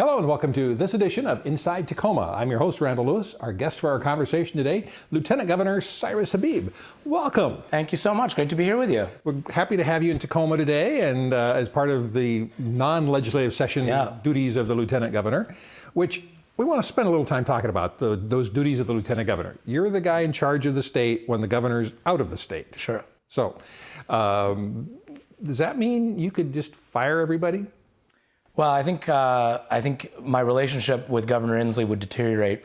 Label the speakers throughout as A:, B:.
A: Hello and welcome to this edition of Inside Tacoma. I'm your host, Randall Lewis. Our guest for our conversation today, Lieutenant Governor Cyrus Habib. Welcome.
B: Thank you so much. Great to be here with you.
A: We're happy to have you in Tacoma today and as part of the non-legislative session duties of the Lieutenant Governor, which we want to spend a little time talking about, those duties of the Lieutenant Governor. You're the guy in charge of the state when the governor's out of the state.
B: Sure.
A: So, does that mean you could just fire everybody?
B: Well, I think my relationship with Governor Inslee would deteriorate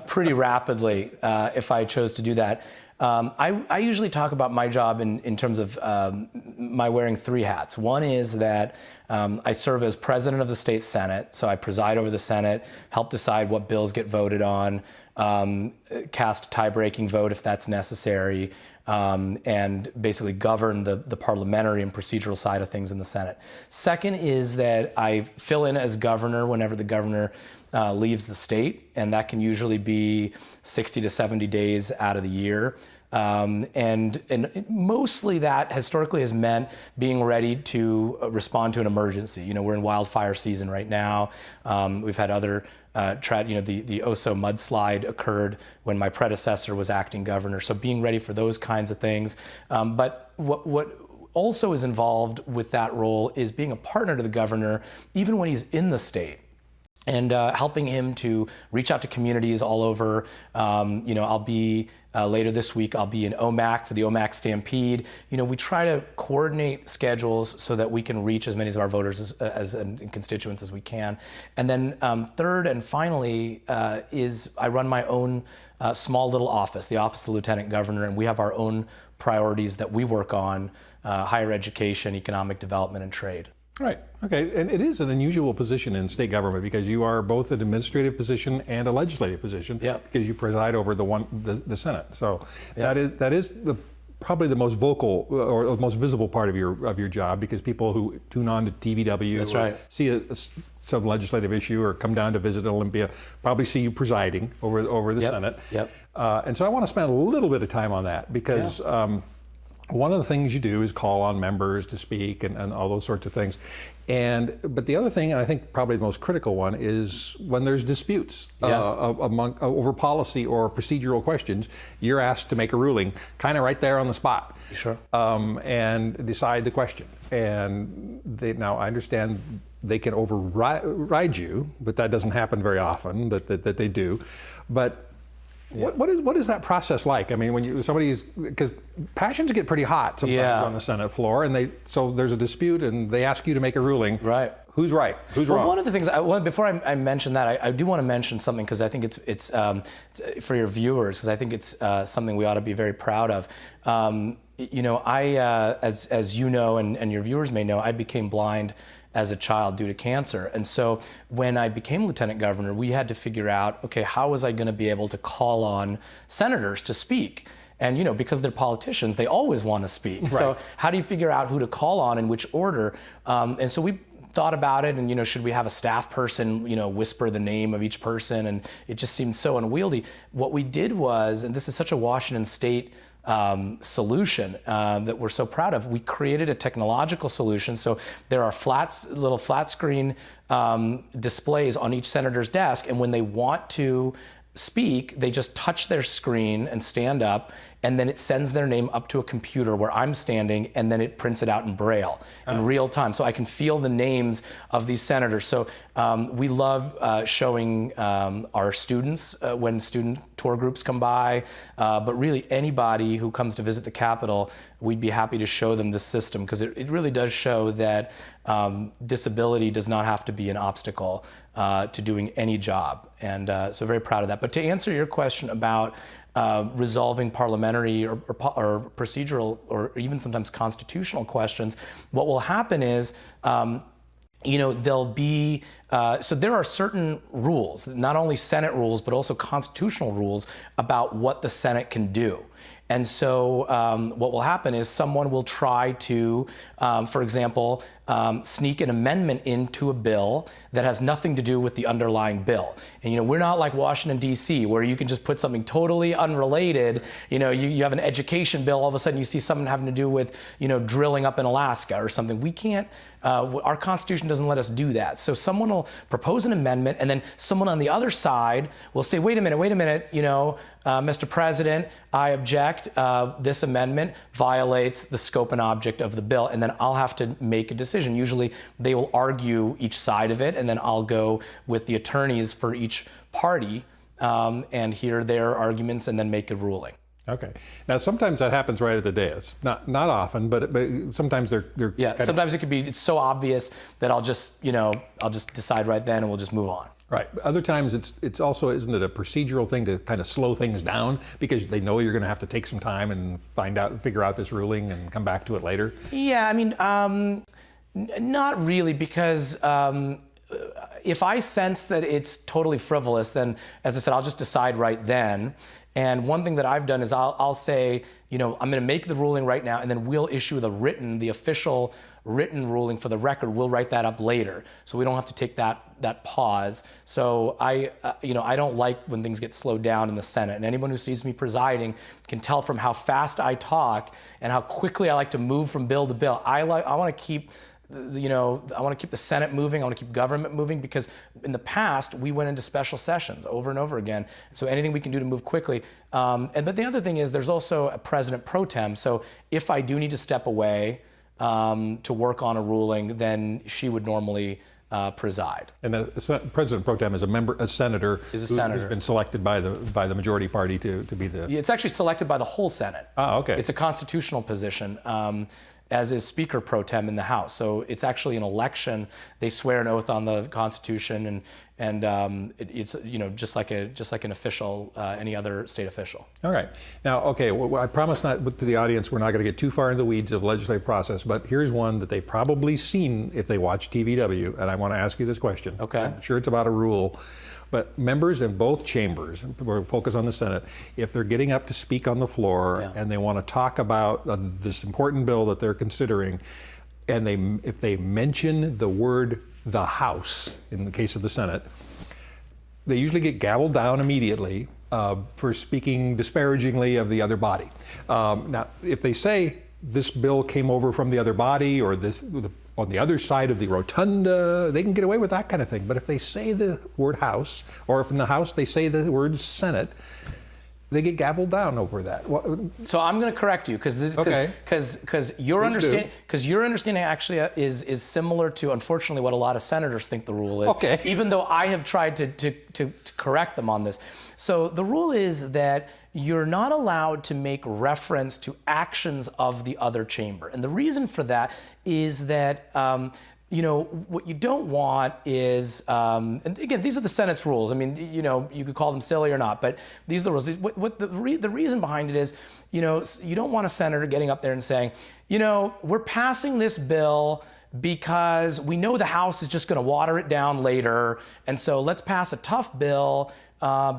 B: pretty rapidly if I chose to do that. I usually talk about my job in terms of my wearing three hats. One is that I serve as president of the state Senate, so I preside over the Senate, help decide what bills get voted on, cast a tie-breaking vote if that's necessary, and basically govern the parliamentary and procedural side of things in the Senate. Second is that I fill in as governor whenever the governor leaves the state, and that can usually be 60 to 70 days out of the year. And mostly that historically has meant being ready to respond to an emergency. You know, we're in wildfire season right now. We've had other the Oso mudslide occurred when my predecessor was acting governor. So being ready for those kinds of things. But what also is involved with that role is being a partner to the governor, even when he's in the state. And helping him to reach out to communities all over. I'll be later this week. I'll be in OMAC for the OMAC Stampede. We try to coordinate schedules so that we can reach as many of our voters and constituents as we can. And then third and finally is I run my own small little office, the Office of the Lieutenant Governor, and we have our own priorities that we work on: higher education, economic development, and trade.
A: Right. Okay. And it is an unusual position in state government because you are both an administrative position and a legislative position because you preside over the Senate. So that is probably the most vocal or the most visible part of your job, because people who tune on to TVW see some legislative issue or come down to visit Olympia probably see you presiding over the Senate. Yep. And so I want to spend a little bit of time on that because one of the things you do is call on members to speak and all those sorts of things. But the other thing, and I think probably the most critical one, is when there's disputes over policy or procedural questions, you're asked to make a ruling kind of right there on the spot.
B: Sure.
A: And decide the question. And now I understand they can override you, but that doesn't happen very often, that they do. But what is that process like? I mean, when because passions get pretty hot sometimes on the Senate floor, and so there's a dispute, and they ask you to make a ruling.
B: Right.
A: Who's right? Who's wrong?
B: One of the things before I mention that, I do want to mention something because I think it's for your viewers, because I think it's something we ought to be very proud of. As you know, and your viewers may know, I became blind as a child due to cancer. And so when I became lieutenant governor, we had to figure out, okay, how was I going to be able to call on senators to speak? And, because they're politicians, they always want to speak. Right. So how do you figure out who to call on, in which order? And so we thought about it, and, should we have a staff person, whisper the name of each person? And it just seemed so unwieldy. What we did was, and this is such a Washington State solution that we're so proud of. We created a technological solution. So there are little flat screen displays on each senator's desk, and when they want to speak, they just touch their screen and stand up, and then it sends their name up to a computer where I'm standing, and then it prints it out in Braille in real time. So I can feel the names of these senators. So we love showing our students when student tour groups come by, but really anybody who comes to visit the Capitol, we'd be happy to show them this system, because it really does show that disability does not have to be an obstacle to doing any job. And so very proud of that. But to answer your question about resolving parliamentary or procedural or even sometimes constitutional questions, what will happen is, there'll be, so there are certain rules, not only Senate rules, but also constitutional rules about what the Senate can do. And so what will happen is someone will try to, for example, sneak an amendment into a bill that has nothing to do with the underlying bill. And we're not like Washington, D.C., where you can just put something totally unrelated. You have an education bill, all of a sudden you see something having to do with drilling up in Alaska or something. We can't, our Constitution doesn't let us do that. So someone will propose an amendment, and then someone on the other side will say, wait a minute, Mr. President, I object. This amendment violates the scope and object of the bill, and then I'll have to make a decision. Usually they will argue each side of it, and then I'll go with the attorneys for each party and hear their arguments and then make a ruling.
A: Okay. Now, sometimes that happens right at the dais. Not often, but sometimes they're
B: sometimes it could be, it's so obvious that I'll just decide right then and we'll just move on.
A: Right. Other times it's also, isn't it a procedural thing to kind of slow things down because they know you're going to have to take some time and figure out this ruling and come back to it later?
B: Yeah, I mean, not really, because if I sense that it's totally frivolous, then, as I said, I'll just decide right then. And one thing that I've done is I'll say, I'm going to make the ruling right now, and then we'll issue the official written ruling for the record. We'll write that up later, so we don't have to take that pause. So I don't like when things get slowed down in the Senate. And anyone who sees me presiding can tell from how fast I talk and how quickly I like to move from bill to bill. I want to keep the Senate moving. I want to keep government moving, because in the past we went into special sessions over and over again. So anything we can do to move quickly. But the other thing is there's also a president pro tem. So if I do need to step away to work on a ruling, then she would normally preside.
A: And the president pro tem is a senator who's been selected by the majority party to be the.
B: It's actually selected by the whole Senate.
A: Ah, okay.
B: It's a constitutional position. As is Speaker pro tem in the House. So it's actually an election. They swear an oath on the Constitution, and it's just like an official, any other state official.
A: All right. Now, okay, I promise not to the audience we're not going to get too far in the weeds of legislative process, but here's one that they've probably seen if they watch TVW, and I want to ask you this question.
B: Okay.
A: I'm sure it's about a rule. But members in both chambers, we're focused on the Senate, if they're getting up to speak on the floor and they want to talk about this important bill that they're considering, and if they mention the word the House, in the case of the Senate, they usually get gavelled down immediately for speaking disparagingly of the other body. Now, if they say this bill came over from the other body, or on the other side of the rotunda, they can get away with that kind of thing. But if they say the word House, or if in the House they say the word Senate, they get gavelled down over that.
B: So I'm going to correct you, because your understanding actually is similar to, unfortunately, what a lot of senators think the rule is.
A: Okay.
B: Even though I have tried to correct them on this. So the rule is that you're not allowed to make reference to actions of the other chamber. And the reason for that is that what you don't want is, and again, these are the Senate's rules. I mean, you could call them silly or not, but these are the rules. The reason behind it is, you don't want a senator getting up there and saying, we're passing this bill because we know the House is just going to water it down later, and so let's pass a tough bill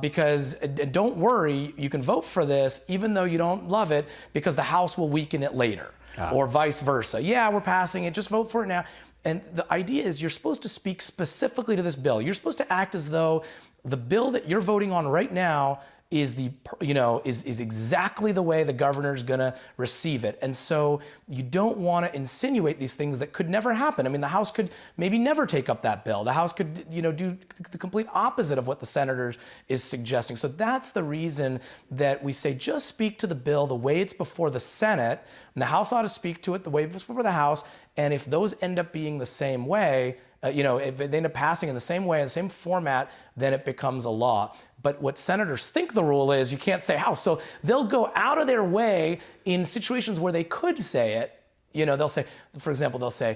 B: because don't worry, you can vote for this even though you don't love it, because the House will weaken it later, or vice versa. Yeah, we're passing it, just vote for it now. And the idea is you're supposed to speak specifically to this bill. You're supposed to act as though the bill that you're voting on right now is is exactly the way the governor's going to receive it. And so you don't want to insinuate these things that could never happen. I mean, the House could maybe never take up that bill. The House could, do the complete opposite of what the senator is suggesting. So that's the reason that we say just speak to the bill the way it's before the Senate, and the House ought to speak to it the way it's before the House. And if those end up being the same way, if they end up passing in the same way, in the same format, then it becomes a law. But what senators think the rule is, you can't say House. So they'll go out of their way in situations where they could say it. They'll say, for example, Cyrus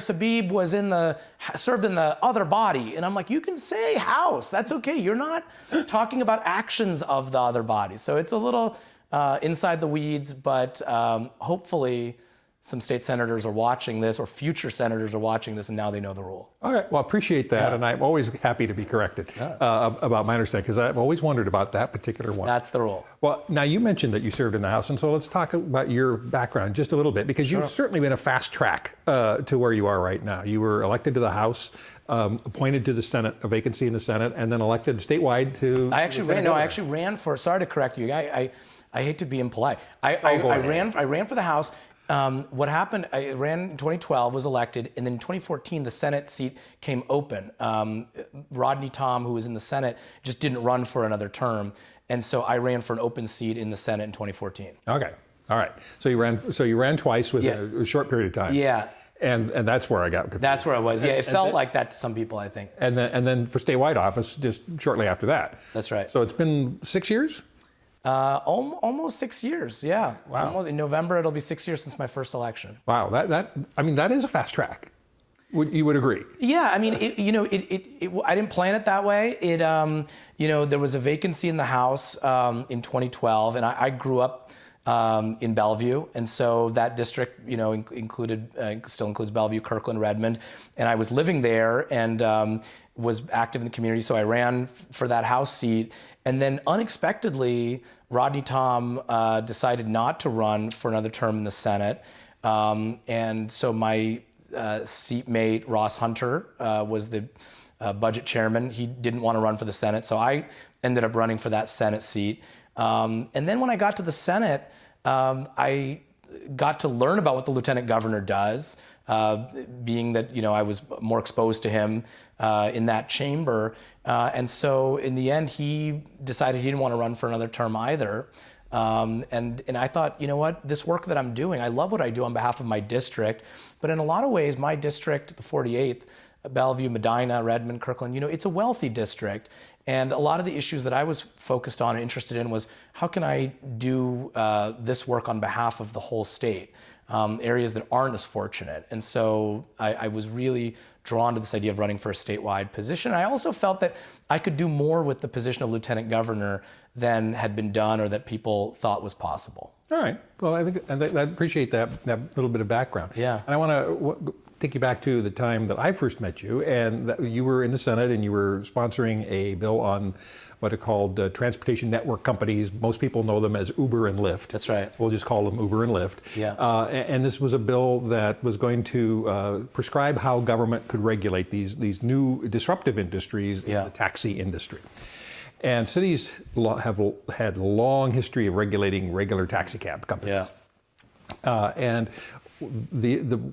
B: Habib served in the other body. And I'm like, you can say House. That's okay. You're not talking about actions of the other body. So it's a little inside the weeds, but hopefully some state senators are watching this, or future senators are watching this, and now they know the rule.
A: All right, well, I appreciate that, and I'm always happy to be corrected about my understanding, because I've always wondered about that particular one.
B: That's the rule.
A: Well, now you mentioned that you served in the House, and so let's talk about your background just a little bit, because you've certainly been a fast track to where you are right now. You were elected to the House, appointed to the Senate, a vacancy in the Senate, and then elected statewide to.
B: I actually ran for. Sorry to correct you. I hate to be impolite. I ran for the House. What happened, I ran in 2012, was elected, and then in 2014, the Senate seat came open. Rodney Tom, who was in the Senate, just didn't run for another term. And so I ran for an open seat in the Senate in 2014.
A: Okay, all right. So you ran twice within a short period of time.
B: Yeah.
A: And that's where I got confused.
B: That's where I was. Yeah, it felt like that to some people, I think.
A: And then for statewide office, just shortly after that.
B: That's right.
A: So it's been 6 years?
B: Almost 6 years, yeah.
A: Wow.
B: In November, it'll be 6 years since my first election.
A: Wow, that is a fast track. You would agree?
B: Yeah, I mean, I didn't plan it that way. There was a vacancy in the House in 2012, and I grew up in Bellevue, and so that district, still includes Bellevue, Kirkland, Redmond, and I was living there and was active in the community, so I ran for that House seat. And then unexpectedly, Rodney Tom decided not to run for another term in the Senate. And so my seatmate, Ross Hunter, was the budget chairman. He didn't want to run for the Senate, so I ended up running for that Senate seat. And then when I got to the Senate, I got to learn about what the Lieutenant Governor does, being that I was more exposed to him in that chamber. And so in the end, he decided he didn't want to run for another term either. And I thought, this work that I'm doing, I love what I do on behalf of my district, but in a lot of ways, my district, the 48th, Bellevue, Medina, Redmond, Kirkland, it's a wealthy district. And a lot of the issues that I was focused on and interested in was, how can I do this work on behalf of the whole state, areas that aren't as fortunate. And so I was really drawn to this idea of running for a statewide position. I also felt that I could do more with the position of Lieutenant Governor than had been done or that people thought was possible.
A: All right. Well, I appreciate that little bit of background.
B: Yeah.
A: And I want to take you back to the time that I first met you, and that you were in the Senate and you were sponsoring a bill on what are called transportation network companies. Most people know them as Uber and Lyft.
B: That's right.
A: We'll just call them Uber and Lyft.
B: Yeah.
A: And this was a bill that was going to prescribe how government could regulate these new disruptive industries in the taxi industry. And cities have had a long history of regulating regular taxi cab companies.
B: Yeah.
A: And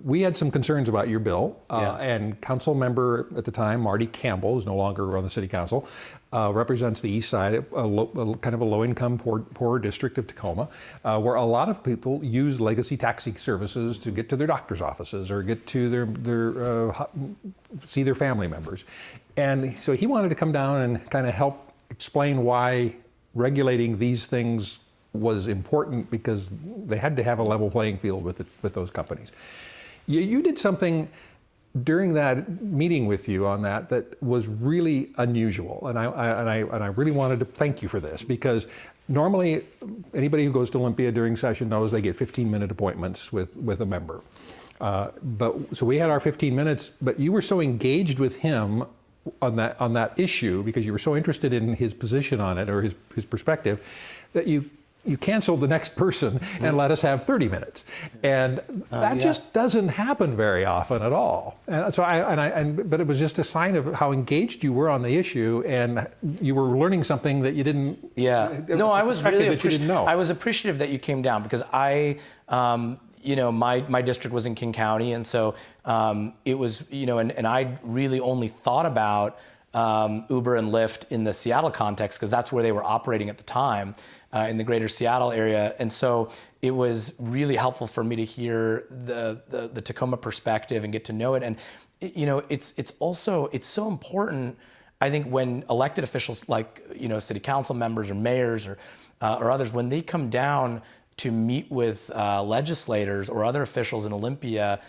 A: we had some concerns about your bill, and council member at the time, Marty Campbell, who's no longer on the city council, represents the east side, kind of a low-income, poor district of Tacoma, where a lot of people use legacy taxi services to get to their doctor's offices or get to see their family members. And so he wanted to come down and kind of help explain why regulating these things was important, because they had to have a level playing field with those companies. You did something during that meeting with you on that was really unusual, and I really wanted to thank you for this, because normally anybody who goes to Olympia during session knows they get 15-minute appointments with a member. So we had our 15 minutes, but you were so engaged with him on that issue, because you were so interested in his position on it or his perspective, that you canceled the next person and let us have 30 minutes. And that just doesn't happen very often at all. And so but it was just a sign of how engaged you were on the issue, and you were learning something that you didn't.
B: Yeah. No, I was really I was appreciative that you came down, because my district was in King County, and so it was, and I really only thought about Uber and Lyft in the Seattle context, because that's where they were operating at the time, in the greater Seattle area. And so it was really helpful for me to hear the Tacoma perspective and get to know it. And it's so important, I think, when elected officials like city council members or mayors or others, when they come down to meet with legislators or other officials in Olympia,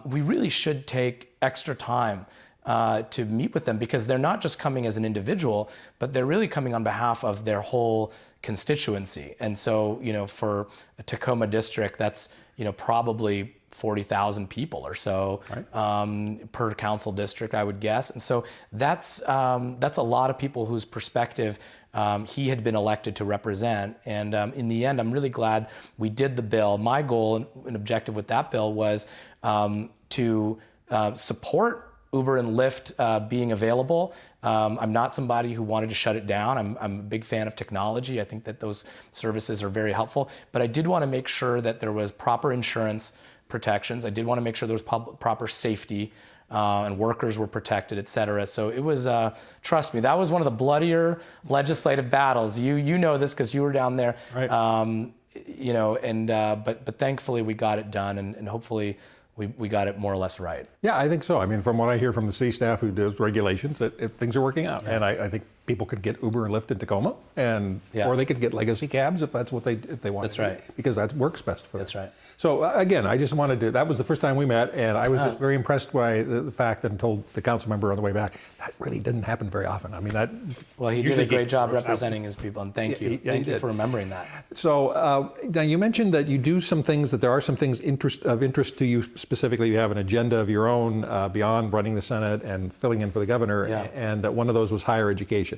B: we really should take extra time to meet with them, because they're not just coming as an individual, but they're really coming on behalf of their whole constituency. And so, for a Tacoma district, that's, probably 40,000 people or so, right, per council district, I would guess. And so that's a lot of people whose perspective he had been elected to represent. And in the end, I'm really glad we did the bill. My goal and objective with that bill was to support Uber and Lyft being available. I'm not somebody who wanted to shut it down. I'm a big fan of technology. I think that those services are very helpful. But I did want to make sure that there was proper insurance protections. I did want to make sure there was proper safety and workers were protected, et cetera. So it was, trust me, that was one of the bloodier legislative battles. You know this because you were down there.
A: Right.
B: But thankfully we got it done, and hopefully we got it more or less right.
A: Yeah, I think so. I mean, from what I hear from the city staff who does regulations, that things are working out. Yeah. And I think people could get Uber and Lyft in Tacoma, or they could get legacy cabs if that's what if they want.
B: That's
A: to do,
B: right.
A: because that works best for them.
B: That's right.
A: So again, I just wanted to, that was the first time we met, and I was just very impressed by the fact that, and told the council member on the way back, that really didn't happen very often. I mean, that.
B: Well, he did a great job representing his people, and thank you. Thank you for remembering that.
A: So now you mentioned that you do some things, that there are some things of interest to you specifically. You have an agenda of your own beyond running the Senate and filling in for the governor, and that one of those was higher education.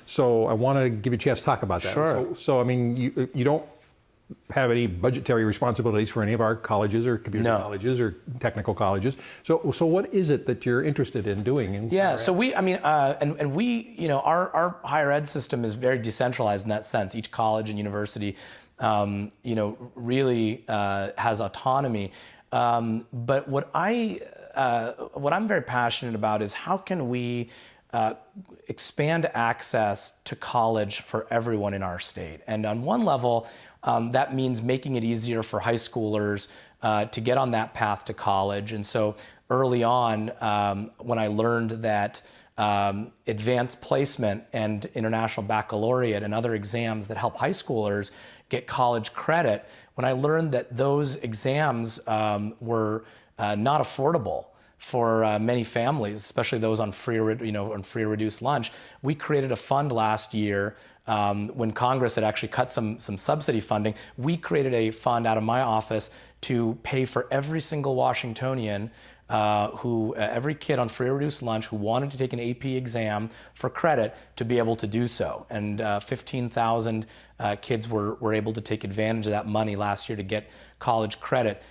A: So I want to give you a chance to talk about that.
B: Sure.
A: So I mean, you don't have any budgetary responsibilities for any of our colleges or community colleges or technical colleges. So what is it that you're interested in doing?
B: So our higher ed system is very decentralized in that sense. Each college and university, really has autonomy. But what I'm very passionate about is how can we expand access to college for everyone in our state. And on one level, that means making it easier for high schoolers to get on that path to college. And so early on, when I learned that advanced placement and international baccalaureate and other exams that help high schoolers get college credit, when I learned that those exams were not affordable for many families, especially those on free or reduced lunch, we created a fund last year when Congress had actually cut some subsidy funding. We created a fund out of my office to pay for every single Washingtonian every kid on free or reduced lunch who wanted to take an AP exam for credit to be able to do so. And 15,000 kids were able to take advantage of that money last year to get college credit.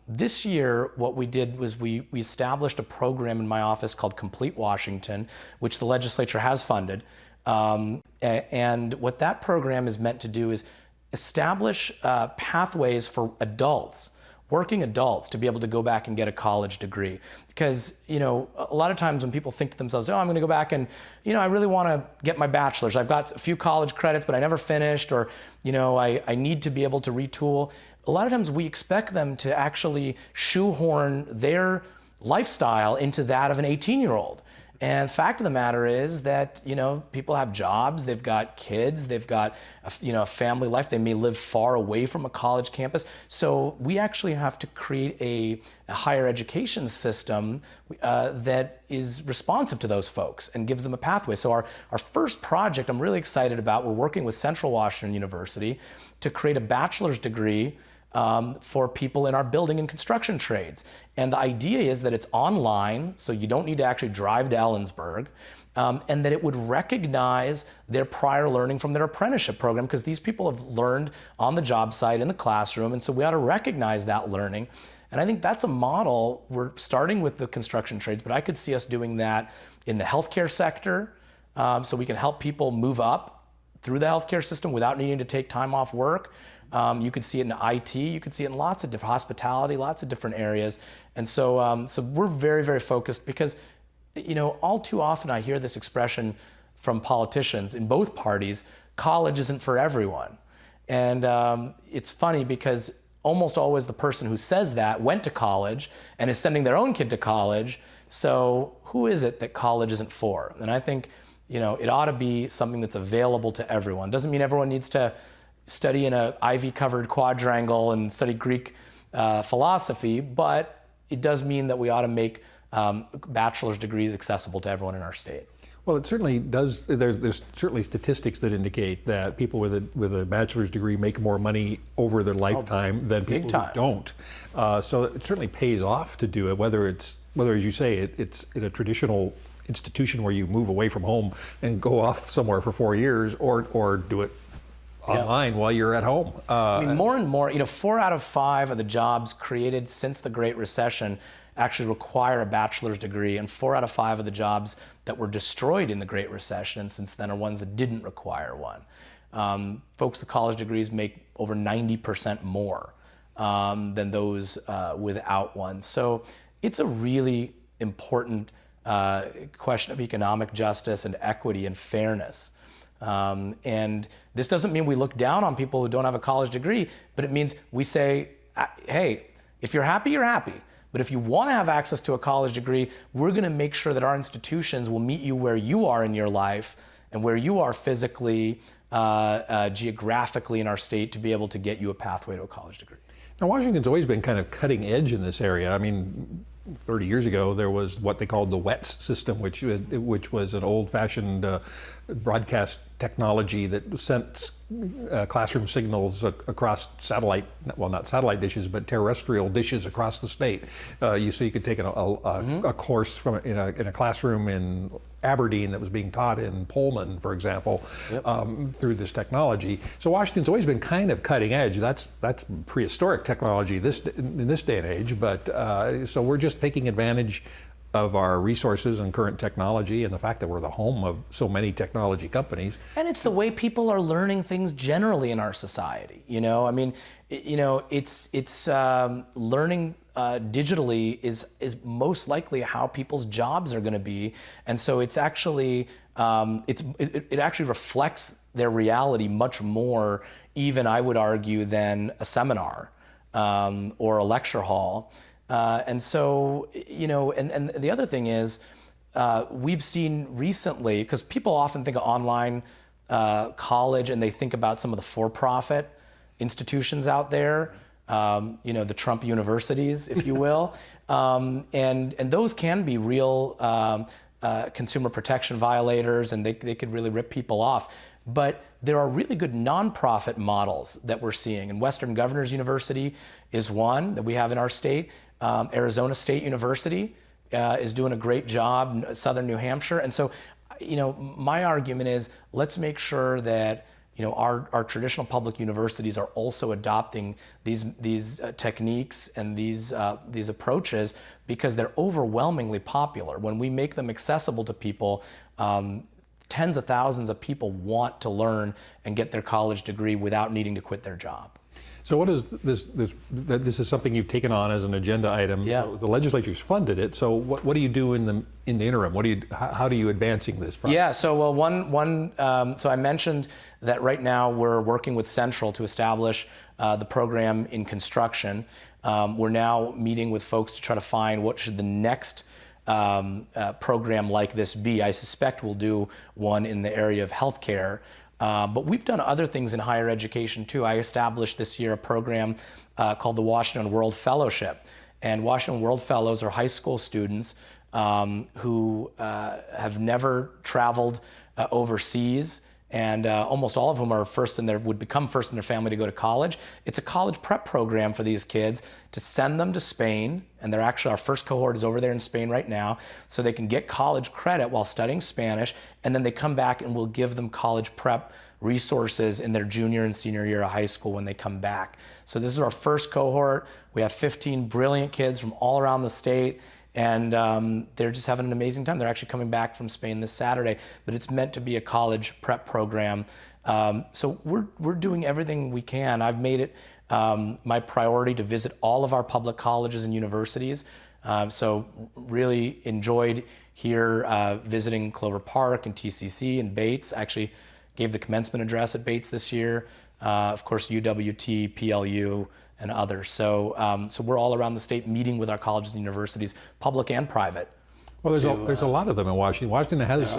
B: This year, what we did was we established a program in my office called Complete Washington, which the legislature has funded. And what that program is meant to do is establish pathways for working adults, to be able to go back and get a college degree. Because, a lot of times when people think to themselves, I'm going to go back and, I really want to get my bachelor's. I've got a few college credits, but I never finished, or, I need to be able to retool. A lot of times we expect them to actually shoehorn their lifestyle into that of an 18-year-old. And fact of the matter is that, people have jobs, they've got kids, they've got, a family life. They may live far away from a college campus. So we actually have to create a higher education system that is responsive to those folks and gives them a pathway. So our first project I'm really excited about, we're working with Central Washington University to create a bachelor's degree for people in our building and construction trades. And the idea is that it's online, so you don't need to actually drive to Ellensburg, and that it would recognize their prior learning from their apprenticeship program, because these people have learned on the job site, in the classroom, and so we ought to recognize that learning. And I think that's a model. We're starting with the construction trades, but I could see us doing that in the healthcare sector, so we can help people move up through the healthcare system without needing to take time off work. You could see it in IT, you could see it in lots of different hospitality, lots of different areas. And so we're very, very focused, because, all too often I hear this expression from politicians in both parties: college isn't for everyone. And it's funny, because almost always the person who says that went to college and is sending their own kid to college. So who is it that college isn't for? And I think, it ought to be something that's available to everyone. Doesn't mean everyone needs to study in an ivy-covered quadrangle and study Greek philosophy, but it does mean that we ought to make bachelor's degrees accessible to everyone in our state.
A: Well, it certainly does. There's certainly statistics that indicate that people with a bachelor's degree make more money over their lifetime than people who don't. So it certainly pays off to do it, whether as you say, it's in a traditional institution where you move away from home and go off somewhere for 4 years, or do it online while you're at home.
B: I mean, more and more, 4 out of 5 of the jobs created since the Great Recession actually require a bachelor's degree, and 4 out of 5 of the jobs that were destroyed in the Great Recession and since then are ones that didn't require one. Folks with college degrees make over 90% more than those without one. So it's a really important question of economic justice and equity and fairness. And this doesn't mean we look down on people who don't have a college degree, but it means we say, hey, if you're happy, you're happy. But if you want to have access to a college degree, we're going to make sure that our institutions will meet you where you are in your life and where you are physically, geographically in our state to be able to get you a pathway to a college degree.
A: Now, Washington's always been kind of cutting edge in this area. I mean, 30 years ago, there was what they called the WETS system, which was an old-fashioned broadcast technology that sent classroom signals across satellite, well, not satellite dishes, but terrestrial dishes across the state. So you could take a course in a classroom in Aberdeen that was being taught in Pullman, for example, through this technology. So Washington's always been kind of cutting edge. That's prehistoric technology in this day and age, but so we're just taking advantage of our resources and current technology and the fact that we're the home of so many technology companies.
B: And it's the way people are learning things generally in our society. I mean, it's learning digitally is most likely how people's jobs are going to be, and so it's actually it actually reflects their reality much more, even I would argue, than a seminar or a lecture hall. And so, and the other thing is, we've seen recently, because people often think of online college and they think about some of the for-profit institutions out there, the Trump universities, if you will, and those can be real consumer protection violators, and they could really rip people off. But there are really good nonprofit models that we're seeing, and Western Governors University is one that we have in our state. Arizona State University is doing a great job, Southern New Hampshire. And so, my argument is, let's make sure that our traditional public universities are also adopting these techniques and these approaches, because they're overwhelmingly popular. When we make them accessible to people, tens of thousands of people want to learn and get their college degree without needing to quit their job.
A: So what is this? This is something you've taken on as an agenda item.
B: Yeah.
A: So the legislature's funded it. So what do you do in the interim? How do you advancing this project?
B: Yeah. So so I mentioned that right now we're working with Central to establish the program in construction. We're now meeting with folks to try to find what should the next program like this be. I suspect we'll do one in the area of healthcare. But we've done other things in higher education too. I established this year a program called the Washington World Fellowship. And Washington World Fellows are high school students who have never traveled overseas, and almost all of whom are would become first in their family to go to college. It's a college prep program for these kids to send them to Spain, and our first cohort is over there in Spain right now, so they can get college credit while studying Spanish, and then they come back and we'll give them college prep resources in their junior and senior year of high school when they come back. So this is our first cohort. We have 15 brilliant kids from all around the state, and they're just having an amazing time. They're actually coming back from Spain this Saturday, but it's meant to be a college prep program. So we're doing everything we can. I've made it my priority to visit all of our public colleges and universities. So really enjoyed here visiting Clover Park and TCC and Bates. Actually gave the commencement address at Bates this year. Of course, UWT, PLU, and others. So we're all around the state meeting with our colleges and universities, public and private.
A: Well, there's a lot of them in Washington. Washington has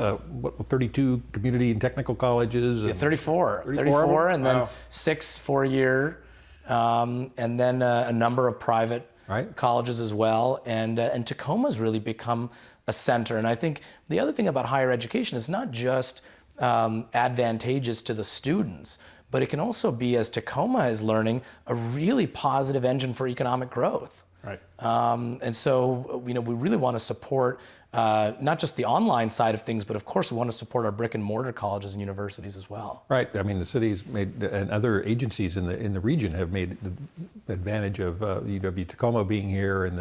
A: 32 community and technical colleges.
B: Yeah, 34, and then 6 4-year, and then a number of private colleges as well, and Tacoma's really become a center. And I think the other thing about higher education is not just advantageous to the students, but it can also be, as Tacoma is learning, a really positive engine for economic growth.
A: Right.
B: And so, we really want to support not just the online side of things, but of course we want to support our brick and mortar colleges and universities as well.
A: Right. I mean, the city's made, and other agencies in the region have made the advantage of UW Tacoma being here and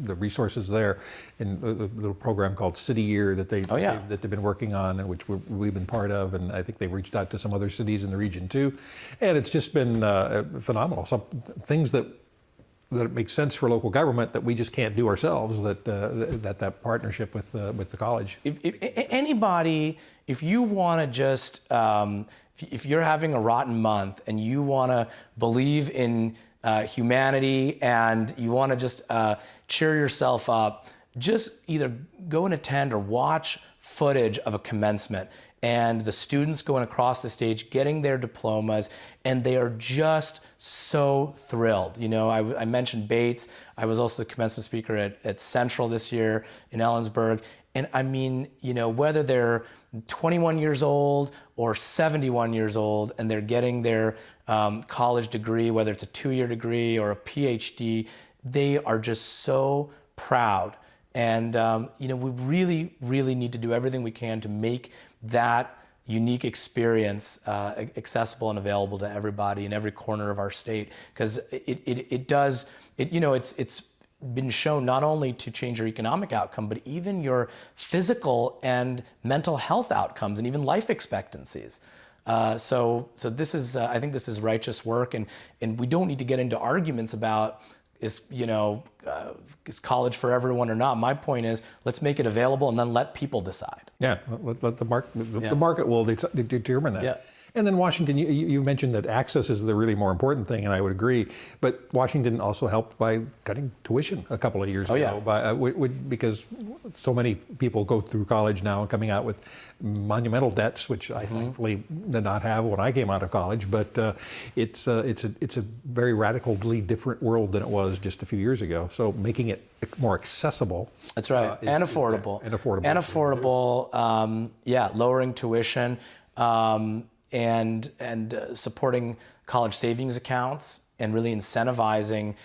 A: the resources there, and a little program called City Year that they've been working on, and which we've been part of, and I think they've reached out to some other cities in the region too, and it's just been phenomenal. Some things that it makes sense for local government that we just can't do ourselves, that partnership with the college. If
B: you want to just, if you're having a rotten month and you want to believe in humanity and you want to just cheer yourself up, just either go and attend or watch footage of a commencement and the students going across the stage, getting their diplomas, and they are just so thrilled. I mentioned Bates. I was also the commencement speaker at Central this year in Ellensburg. And I mean, whether they're 21 years old or 71 years old and they're getting their college degree, whether it's a 2-year degree or a PhD, they are just so proud. And we really, really need to do everything we can to make that unique experience accessible and available to everybody in every corner of our state, because it's been shown not only to change your economic outcome, but even your physical and mental health outcomes and even life expectancies. So this is, I think this is righteous work, and we don't need to get into arguments about is college for everyone or not. My point is, let's make it available and then let people decide.
A: Yeah, let the market will determine that.
B: Yeah.
A: And then Washington, you mentioned that access is the really more important thing, and I would agree. But Washington also helped by cutting tuition a couple of years ago, because so many people go through college now and coming out with monumental debts, which I thankfully did not have when I came out of college. But it's a very radically different world than it was just a few years ago. So making it more accessible.
B: That's right, and affordable. Lowering tuition. And supporting college savings accounts and really incentivizing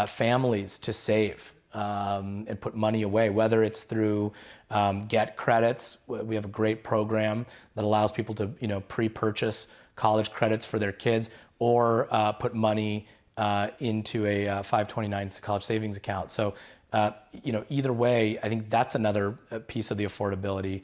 B: families to save and put money away, whether it's through Get Credits. We have a great program that allows people to pre-purchase college credits for their kids, or put money into a 529 college savings account. So either way, I think that's another piece of the affordability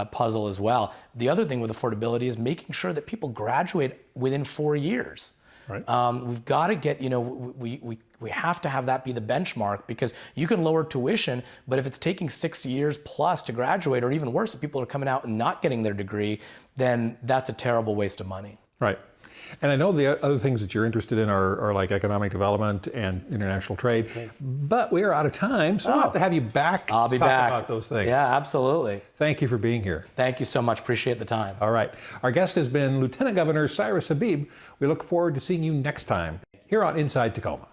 B: puzzle as well. The other thing with affordability is making sure that people graduate within 4 years.
A: Right.
B: We've got to get, we have to have that be the benchmark, because you can lower tuition, but if it's taking 6 years plus to graduate, or even worse, if people are coming out and not getting their degree, then that's a terrible waste of money.
A: Right. And I know the other things that you're interested in are like economic development and international trade, but we are out of time, so I'll have to have you back
B: I'll be
A: to talk
B: back
A: about those things.
B: Yeah, absolutely.
A: Thank you for being here.
B: Thank you so much. Appreciate the time.
A: All right. Our guest has been Lieutenant Governor Cyrus Habib. We look forward to seeing you next time here on Inside Tacoma.